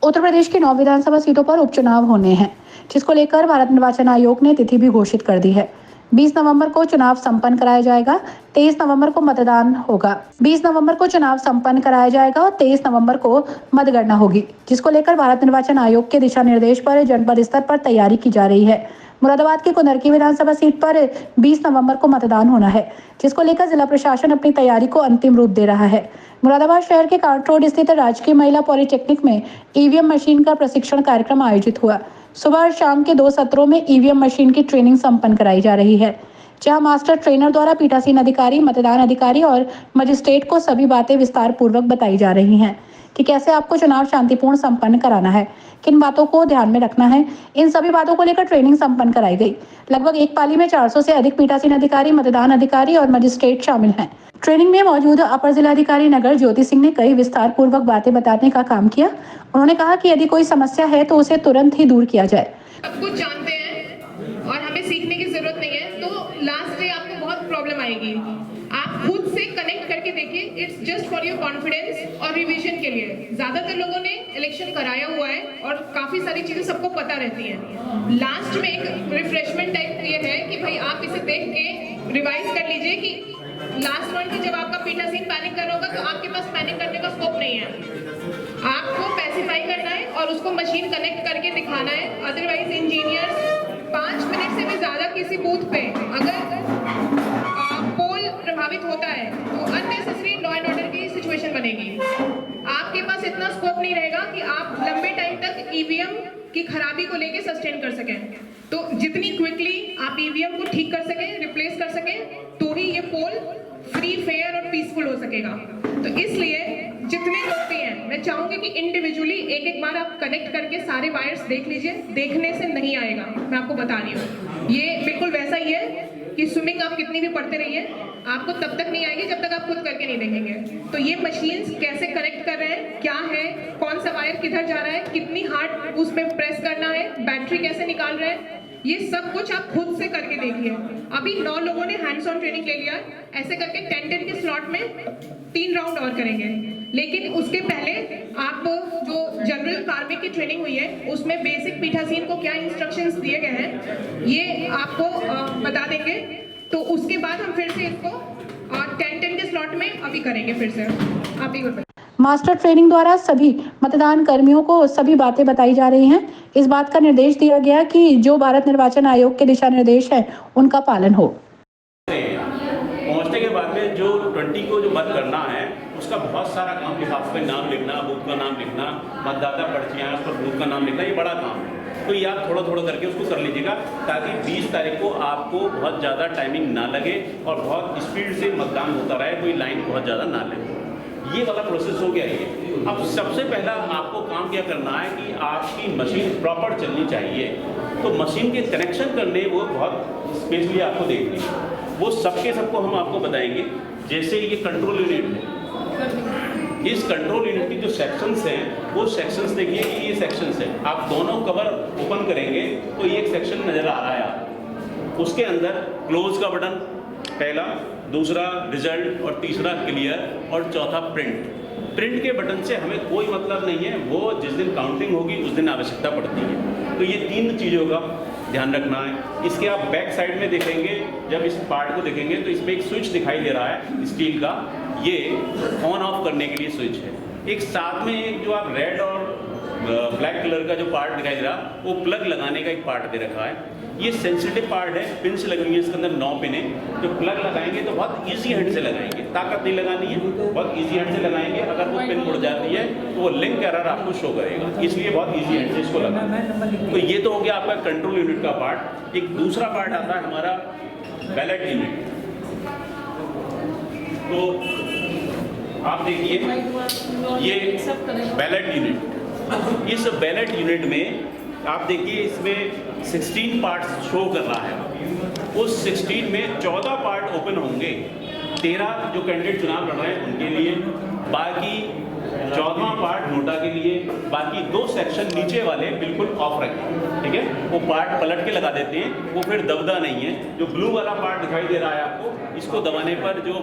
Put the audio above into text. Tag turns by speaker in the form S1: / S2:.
S1: उत्तर प्रदेश की 9 विधानसभा सीटों पर उपचुनाव होने हैं, जिसको लेकर भारत निर्वाचन आयोग ने तिथि भी घोषित कर दी है। 20 नवंबर को चुनाव संपन्न कराया जाएगा। 23 नवंबर को मतदान होगा। 20 नवंबर को चुनाव संपन्न कराया जाएगा और 23 नवंबर को मतगणना होगी, जिसको लेकर भारत निर्वाचन आयोग के दिशा निर्देश पर जनपद स्तर पर तैयारी की जा रही है। मुरादाबाद की कुनरकी विधानसभा सीट पर 20 नवंबर को मतदान होना है, जिसको लेकर जिला प्रशासन अपनी तैयारी को अंतिम रूप दे रहा है। मुरादाबाद शहर के कांट रोड स्थित राजकीय महिला पॉलिटेक्निक में ईवीएम मशीन का प्रशिक्षण कार्यक्रम आयोजित हुआ। सुबह और शाम के 2 सत्रों में ईवीएम मशीन की ट्रेनिंग संपन्न कराई जा रही है, जहां मास्टर ट्रेनर द्वारा पीठासीन अधिकारी, मतदान अधिकारी और मजिस्ट्रेट को सभी बातें विस्तार पूर्वक बताई जा रही हैं कि कैसे आपको चुनाव शांतिपूर्ण संपन्न कराना है, किन बातों को ध्यान में रखना है। इन सभी बातों को लेकर ट्रेनिंग संपन्न कराई गई। लगभग एक पाली में 400 से अधिक पीठासीन अधिकारी, मतदान अधिकारी और मजिस्ट्रेट शामिल हैं। ट्रेनिंग में मौजूद अपर जिलाधिकारी नगर ज्योति सिंह ने कई विस्तार पूर्वक बातें बताने का काम किया। उन्होंने कहा कि यदि कोई समस्या है तो उसे तुरंत ही दूर किया जाए।
S2: सब कुछ जानते हैं और हमें सीखने की जरूरत नहीं है, तो लास्ट डे आपको बहुत प्रॉब्लम आएगी। आप खुद से कनेक्ट करके देखिए, it's just for your confidence और रिवीजन के लिए। ज्यादातर लोगों ने इलेक्शन कराया हुआ है और काफी सारी चीजें सबको पता रहती हैं। लास्ट में एक रिफ्रेशमेंट टाइप ये है कि भाई आप इसे देख के रिवाइज कर लीजिए कि लास्ट वन की जब आपका पीठासीन पैनिक कर रहा होगा तो आपके पास पैनिक करने का स्कोप नहीं है। आपको पैसिफाई करना है और उसको मशीन कनेक्ट करके दिखाना है। अदरवाइज इंजीनियर्स 5 मिनट से भी ज्यादा किसी बूथ पे अगर पोल प्रभावित होता है तो अननेसेसरी लॉ एंड ऑर्डर की सिचुएशन बनेगी। आपके पास इतना स्कोप नहीं रहेगा कि आप लंबे टाइम तक ईवीएम की खराबी को लेके सस्टेन कर सकें। तो जितनी क्विकली आप ईवीएम को ठीक कर सकें, रिप्लेस कर सकें, तो ही ये पोल फ्री, फेयर और पीसफुल हो सकेगा। तो इसलिए जितने लोग भी हैं, मैं चाहूंगी कि इंडिविजुअली एक बार आप कनेक्ट करके सारे वायर्स देख लीजिए। देखने से नहीं आएगा, मैं आपको बता रही हूँ। ये बिल्कुल वैसा ही है कि स्विमिंग आप कितनी भी पढ़ते रहिए, आपको तब तक नहीं आएगी जब तक आप खुद करके नहीं देखेंगे। तो ये मशीन्स कैसे कनेक्ट कर रहे हैं, क्या है, कौन सा वायर किधर जा रहा है, कितनी हार्ड उसमें प्रेस करना है, बैटरी कैसे निकाल रहे हैं, ये सब कुछ आप खुद से करके देखिए। अभी 9 लोगों ने हैंड्स ऑन ट्रेनिंग ले लिया। ऐसे करके 10-10 के स्लॉट में 3 राउंड और करेंगे। लेकिन उसके पहले आप जो जनरल कार्मिक की ट्रेनिंग हुई है उसमें बेसिक पीठासीन को क्या इंस्ट्रक्शंस दिए गए हैं ये आपको बता देंगे। तो उसके बाद हम फिर से इसको 10-10 के स्लॉट में अभी करेंगे फिर से। आप ही बताइए।
S1: मास्टर ट्रेनिंग द्वारा सभी मतदान कर्मियों को सभी बातें बताई जा रही हैं। इस बात का निर्देश दिया गया कि जो भारत निर्वाचन आयोग के दिशा निर्देश है उनका पालन हो।
S3: पहुंचने के बाद में जो 20 को जो मत करना है उसका बहुत सारा काम, लिफाफे पे नाम लिखना, बूथ का नाम लिखना, मतदाता पर्चियाँ, उस पर बूथ का नाम लिखना, ये बड़ा काम है। तो ये आप थोड़ा थोड़ा करके उसको कर लीजिएगा ताकि 20 तारीख को आपको बहुत ज़्यादा टाइमिंग ना लगे और बहुत स्पीड से मतदान होता रहे, कोई लाइन बहुत ज़्यादा ना लगे। ये वाला प्रोसेस हो गया ये। अब सबसे पहला आपको काम क्या करना है कि आपकी मशीन प्रॉपर चलनी चाहिए। तो मशीन के कनेक्शन करने वो बहुत स्पेशली आपको देखने, वो सबको हम आपको बताएंगे। जैसे ये कंट्रोल यूनिट है, इस कंट्रोल यूनिट की जो सेक्शंस हैं वो सेक्शंस देखिए कि ये सेक्शंस हैं। आप दोनों कवर ओपन करेंगे तो ये एक सेक्शन नज़र आ रहा है आपको। उसके अंदर क्लोज का बटन पहला, दूसरा रिजल्ट और तीसरा क्लियर और चौथा प्रिंट। प्रिंट के बटन से हमें कोई मतलब नहीं है, वो जिस दिन काउंटिंग होगी उस दिन आवश्यकता पड़ती है। तो ये 3 चीज़ों का ध्यान रखना है। इसके आप बैक साइड में देखेंगे, जब इस पार्ट को देखेंगे तो इसमें एक स्विच दिखाई दे रहा है स्टील का, ये ऑन ऑफ करने के लिए स्विच है। एक साथ में एक जो आप रेड और ब्लैक कलर का जो पार्ट दिखाई दे रहा वो प्लग लगाने का एक पार्ट दे रखा है। ये सेंसिटिव पार्ट है, पिन्स लगी हुई है इसके अंदर 9 पिन है। जो प्लग लगाएंगे तो बहुत इजी हैंड से लगाएंगे, ताकत नहीं लगानी है, बहुत इजी हैंड से लगाएंगे। अगर वो पिन मुड़ जाती है तो वो लिंक एरर आपको शो करेगा, इसलिए बहुत इजी हैंड से इसको लगाएंगे। तो ये तो हो गया आपका कंट्रोल यूनिट का पार्ट। एक दूसरा पार्ट आता है हमारा बैलेट यूनिट। तो आप देखिए ये बैलेट यूनिट, इस बैलेट यूनिट में आप देखिए इसमें 16 पार्ट्स शो कर रहा है। उस 16 में 14 पार्ट ओपन होंगे, 13 जो कैंडिडेट चुनाव लड़ रहे हैं उनके लिए, बाकी 14वां पार्ट नोटा के लिए, बाकी 2 सेक्शन नीचे वाले बिल्कुल ऑफ रखें। ठीक है, वो पार्ट पलट के लगा देते हैं, वो फिर दबदा नहीं है। जो ब्लू वाला पार्ट दिखाई दे रहा है आपको, इसको दबाने पर जो